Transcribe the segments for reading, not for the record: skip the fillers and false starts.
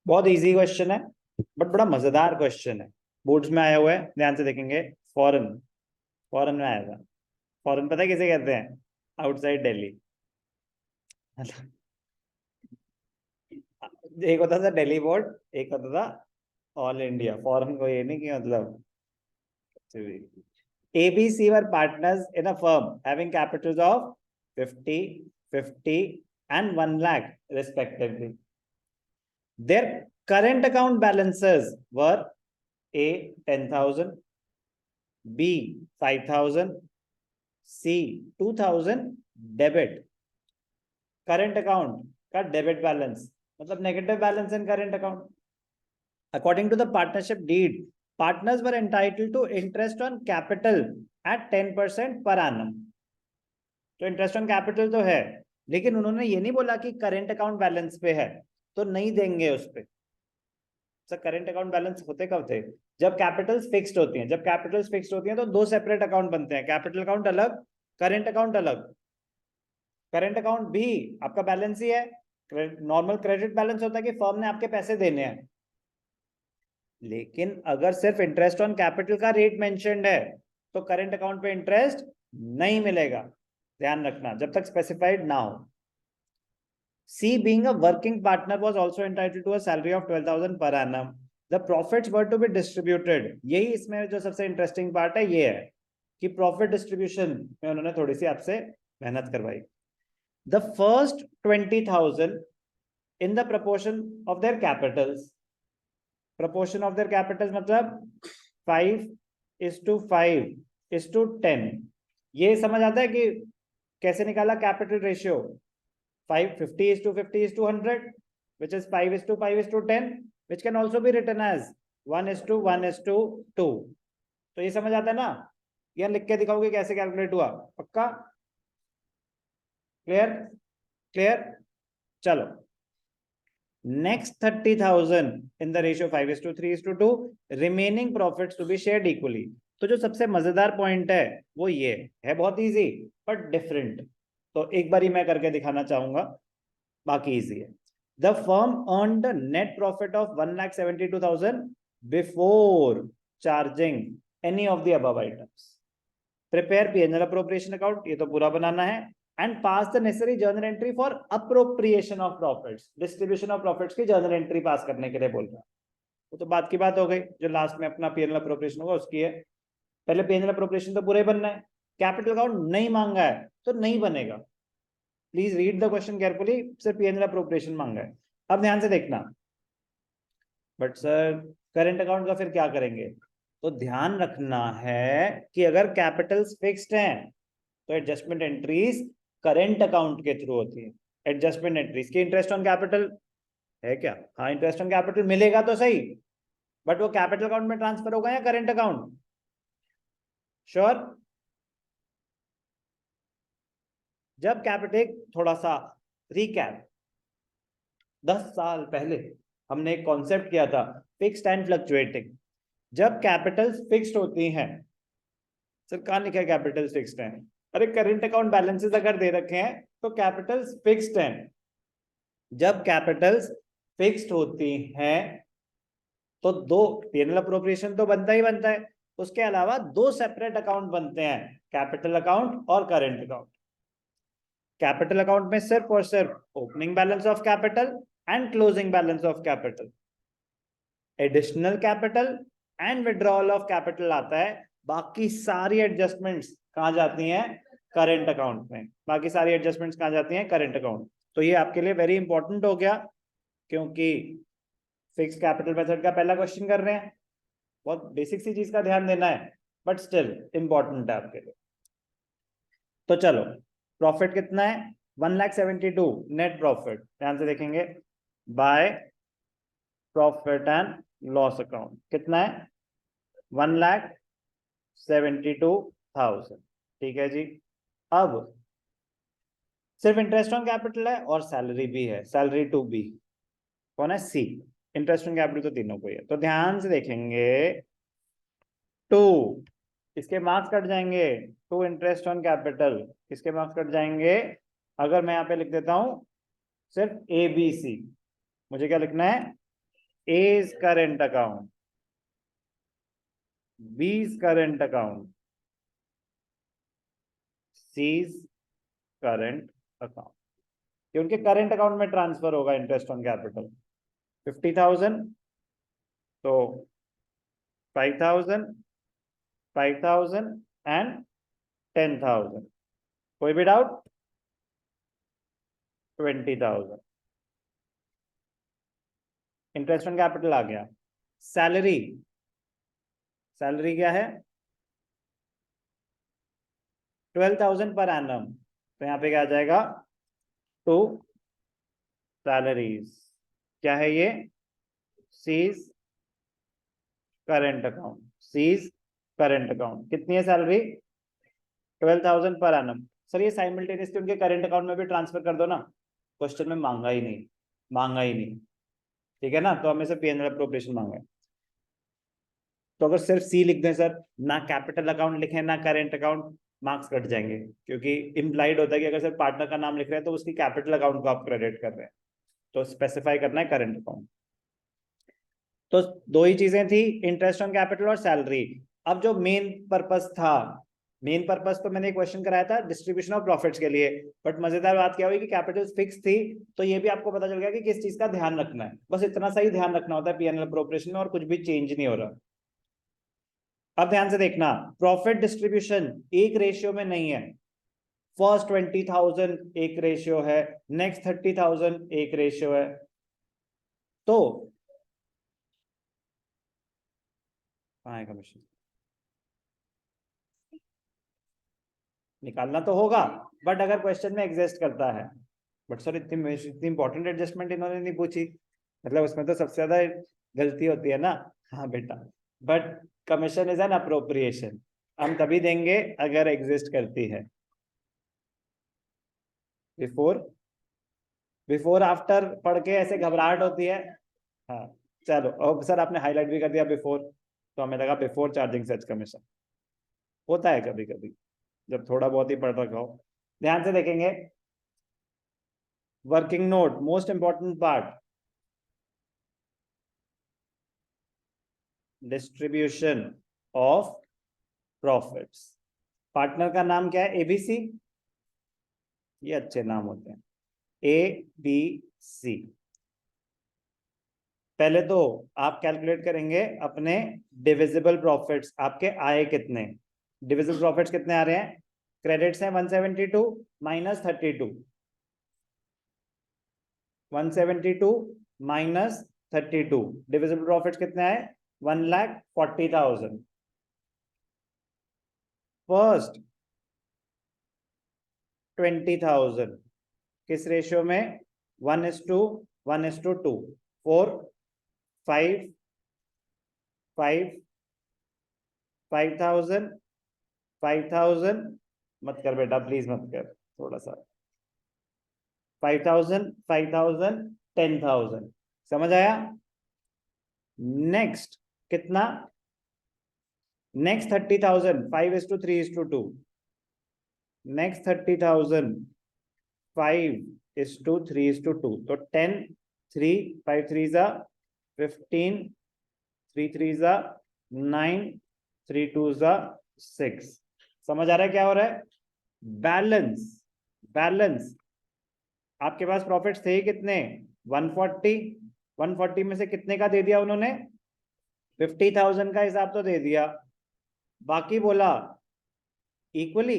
बहुत easy question है but बड़ा मजेदार क्वेश्चन है। बोर्ड्स में आया हुआ है, ध्यान से देखेंगे। फॉरेन, फॉरेन में आया था। फॉरेन पता है किसे कहते हैं? आउटसाइड दिल्ली। एक होता था दिल्ली बोर्ड, एक होता था ऑल इंडिया। फॉरेन को ये नहीं कि मतलब ABC were partners in a firm having capitals of 50, 50 and 1 lakh respectively. Their current account balances were A 10,000, B 5,000, C 2,000 debit. Current account का डेबिट बैलेंस मतलब negative balance in current account. According to the partnership deed, partners were entitled to interest on capital at 10% per annum। तो interest on capital तो है, लेकिन उन्होंने ये नहीं बोला कि करंट अकाउंट बैलेंस पे है तो नहीं देंगे उस पे। सर करंट अकाउंट बैलेंस होते कब थे? जब कैपिटल्स फिक्स्ड होती हैं। जब कैपिटल्स फिक्स्ड होती हैं तो दो सेपरेट अकाउंट बनते हैं, कैपिटल अकाउंट अलग, करंट अकाउंट अलग। करंट अकाउंट भी आपका बैलेंस ही है। नॉर्मल क्रेडिट बैलेंस होता है कि फर्म ने आपके पैसे देने हैं, लेकिन अगर सिर्फ इंटरेस्ट ऑन कैपिटल का रेट मेंशन्ड है तो करंट अकाउंट पे इंटरेस्ट नहीं मिलेगा। ध्यान रखना जब तक स्पेसिफाइड ना हो। C, being a working partner, was also entitled to a salary of 12,000 per annum. The profits were to be distributed. यही इसमें जो सबसे इंटरेस्टिंग पार्ट है ये है कि प्रॉफिट डिस्ट्रीब्यूशन में उन्होंने थोड़ी सी आपसे मेहनत करवाई। The first 20,000 in the proportion of their capitals. Proportion of their capitals मतलब 5:5:10। ये समझ आता है कि कैसे निकाला capital ratio? 50:50:100, which is 5:5:10, which can also be written as 1:1:2। तो ये समझ आता है ना? यह लिख के दिखाओगे कैसे कैलकुलेट हुआ? पक्का? क्लियर? क्लियर? चलो next 30,000 in the ratio 5:3:2, remaining profits to be shared equally. तो जो सबसे मजेदार पॉइंट है वो ये है, बहुत इजी बट डिफरेंट। तो एक बारी मैं करके दिखाना चाहूंगा, बाकी इजी है। The firm earned net profit of 1,72,000 before charging any of the above items. Prepare P&L appropriation account, ये तो पूरा बनाना है, and pass the necessary journal entry for appropriation of profits. Distribution of profits की journal entry पास करने के लिए बोल रहा है। वो तो बात की बात हो गई, जो लास्ट में अपना P&L अप्रोप्रिएशन होगा उसकी है। पहले P&L अप्रोप्रिएशन तो पूरा ही बनना है। कैपिटल अकाउंट नहीं मांगा है तो नहीं बनेगा। Please read the question carefully, सिर्फ P&L अप्रोप्रिएशन मांगा है। अब ध्यान से देखना। बट सर करंट अकाउंट का फिर क्या करेंगे? तो ध्यान रखना है कि अगर कैपिटल्स फिक्स्ड हैं तो एडजस्टमेंट एंट्रीज करंट अकाउंट के थ्रू होती है। एडजस्टमेंट एंट्रीज की इंटरेस्ट ऑन कैपिटल है क्या? हाँ, इंटरेस्ट ऑन कैपिटल मिलेगा तो सही, बट वो कैपिटल अकाउंट में ट्रांसफर होगा या करंट अकाउंट? श्योर? जब कैपिटल, थोड़ा सा रिकैप, 10 साल पहले हमने एक कॉन्सेप्ट किया था फिक्स्ड एंड फ्लक्चुएटिंग। जब कैपिटल्स फिक्स्ड होती हैं, सर कहां लिखा है कैपिटल्स फिक्स्ड हैं? अरे करंट अकाउंट बैलेंसेस अगर दे रखे हैं तो कैपिटल्स फिक्स्ड हैं। जब कैपिटल्स फिक्स्ड होती हैं तो दो P&L अप्रोप्रिएशन तो बनता ही बनता है, उसके अलावा दो सेपरेट अकाउंट बनते हैं, कैपिटल अकाउंट और करंट अकाउंट। कैपिटल अकाउंट में सिर्फ और सिर्फ opening balance of capital and closing balance of capital, additional capital and withdrawal of capital आता है। बाकी सारी एडजस्टमेंट्स कहां जाती हैं? करंट अकाउंट में। बाकी सारी एडजस्टमेंट्स कहां जाती हैं? Current account. तो ये आपके लिए वेरी इंपॉर्टेंट हो गया, क्योंकि फिक्स कैपिटल मेथड का पहला क्वेश्चन कर रहे हैं। बहुत बेसिक सी चीज का ध्यान देना है, बट स्टिल इंपॉर्टेंट है आपके लिए। तो चलो, प्रॉफिट कितना है? 1,72,000 नेट प्रॉफिट। ध्यान से देखेंगे, by profit and loss account कितना है? 1,72,000। ठीक है जी। अब सिर्फ इंटरेस्ट ऑन कैपिटल है और सैलरी भी है, सैलरी टू बी। कौन है? सी। इंटरेस्ट ऑन कैपिटल तो तीनों को ही है। तो ध्यान से देखेंगे, टू इसके मार्क्स कट जाएंगे, टू इंटरेस्ट ऑन कैपिटल इसके मार्क्स कट जाएंगे। अगर मैं यहाँ पे लिख देता हूं सिर्फ ABC, मुझे क्या लिखना है? A is current account, B is current account, C is current account. कि उनके करंट अकाउंट में ट्रांसफर होगा इंटरेस्ट ऑन कैपिटल 50,000, तो 5,000, 5,000 एंड 10,000. कोई भी डाउट? 20,000 इंटरेस्ट ऑन कैपिटल आ गया. सैलरी, सैलरी क्या है? 12,000 पर एनम. तो यहाँ पे क्या आ जाएगा? Two salaries. क्या है ये? C's current account. C's current account. कितनी है सैलरी? 12,000 per annum. सर ये साइमल्टेनियसली उनके करंट अकाउंट में भी ट्रांसफर कर दो ना. क्वेश्चन में मांगा ही नहीं, मांगा ही नहीं. ठीक है ना, तो हमें से पीएनएल अप्रोप्रिएशन मांगा है. तो अगर सिर्फ सी लिख दें सर, ना कैपिटल अकाउंट लिखें ना करंट अकाउंट, मार्क्स कट जाएंगे. क्योंकि इम्प्लाइड होता है कि अगर सर पार्टनर का नाम लिख रहे हैं तो उसकी कैपिटल अकाउंट को आप क्रेडिट कर रहे हैं. तो स्पेसिफाई करना है करंट अकाउंट. तो दो ही चीजें थी, इंटरेस्ट ऑन कैपिटल और सैलरी. अब जो मेन पर्पस था, मेन पर्पस तो मैंने क्वेश्चन कराया था डिस्ट्रीब्यूशन ऑफ प्रॉफिट्स के लिए. बट मजेदार बात क्या हुई कि कैपिटल फिक्स थी, तो ये भी आपको पता चल गया कि किस चीज का ध्यान रखना है. बस इतना सा ही ध्यान रखना होता है पीएनएल अप्रोप्रिएशन में, और कुछ भी चेंज नहीं हो रहा. अब ध्यान से देखना, प्रॉफिट डिस्ट्रीब्यूशन एक रेशियो में नहीं है. फर्स्ट 20,000 एक रेशियो है, नेक्स्ट 30,000 एक रेशियो है. तो कहाँ है कमीशन? निकालना तो होगा, बट अगर क्वेश्चन में एग्जिस्ट करता है. बट सर इतनी इंपॉर्टेंट एडजस्टमेंट इन्होंने नहीं पूछी, मतलब उसमें तो सबसे ज्यादा गलती होती है ना. हाँ बेटा, but commission is an appropriation. हम तभी देंगे अगर एग्जिस्ट करती है. बिफोर, बिफोर आफ्टर पढ़ के ऐसे घबराहट होती है. हाँ चलो, अब सर आपने हाईलाइट भी कर दिया बिफोर, तो हमें लगा बिफोर चार्जिंग सच कमीशन. होता है कभी कभी जब थोड़ा बहुत ही पढ़ रखा हो. ध्यान से देखेंगे, working note most important part, distribution of profits. Partner का नाम क्या है? एबीसी. ये अच्छे नाम होते हैं, ए बी सी. पहले तो आप कैलकुलेट करेंगे अपने डिविजिबल प्रॉफिट्स. आपके आए कितने, डिविजिबल प्रॉफिट्स कितने आ रहे हैं? क्रेडिट्स हैं 172 माइनस 32, 172 माइनस 32. डिविजिबल प्रॉफिट्स कितने आए? 1,40,000. फर्स्ट 20,000 किस रेशियो में? 1:1:2. 4 5 5 5,000 5,000. मत कर बेटा प्लीज मत कर, थोड़ा सा. 5,000 5,000 10,000. समझ आया? नेक्स्ट कितना? नेक्स्ट 30,000 5:3:2. नेक्स्ट 30,000 5:3:2. तो 10 3 5 3 जा 15 3 3 जा 9 3 2 जा 6. समझ आ रहा है क्या हो रहा है? बैलेंस, बैलेंस आपके पास प्रॉफिट्स थे कितने? 140. 140 में से कितने का दे दिया उन्होंने? 50,000 का हिसाब तो दे दिया. बाकी बोला equally,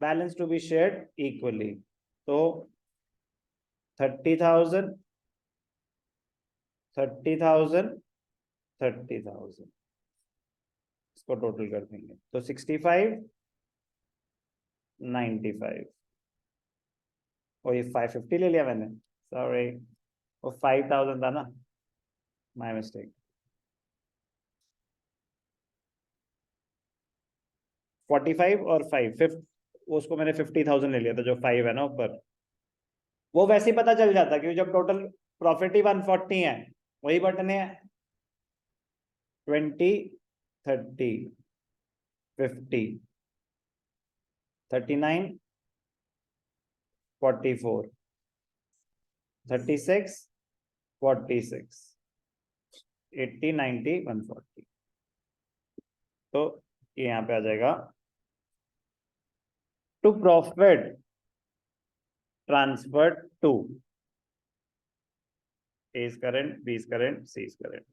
balance to be shared equally. तो 30,000 30,000 30,000 इसको टोटल कर देंगे तो 65 95. और ये 550 ले लिया मैंने, सॉरी वो 5,000 था ना, माय मिस्टेक. 45 और 5 उसको मैंने 50,000 ले लिया था, जो 5 है ना ऊपर. वो वैसे ही पता चल जाता क्योंकि जब टोटल प्रॉफिट ही 140 है, वही बटन है 20 30 50 39 44 36 46 80, 90, 140। तो ये यहाँ पे आ जाएगा to profit transfer to A is current, B is current, C is current।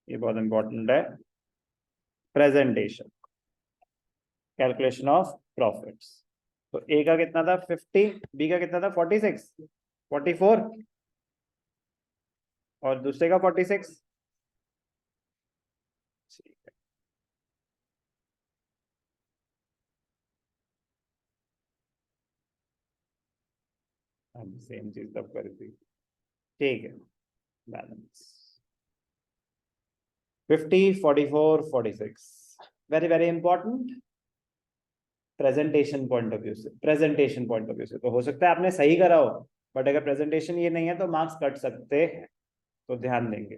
ये बहुत इंपॉर्टेंट है। Presentation, calculation of profits. तो ए का कितना था 50, बी का कितना था 46, 44 और दूसरे का 46। ठीक है, अब सेम चीज तब कर दी। ठीक है, balance 50, 44, 46। Very very important presentation point of view से। प्रेजेंटेशन पॉइंट ऑफ व्यू से तो हो सकता है आपने सही करा हो, बट अगर प्रेजेंटेशन ये नहीं है तो मार्क्स कट सकते हैं, तो ध्यान देंगे।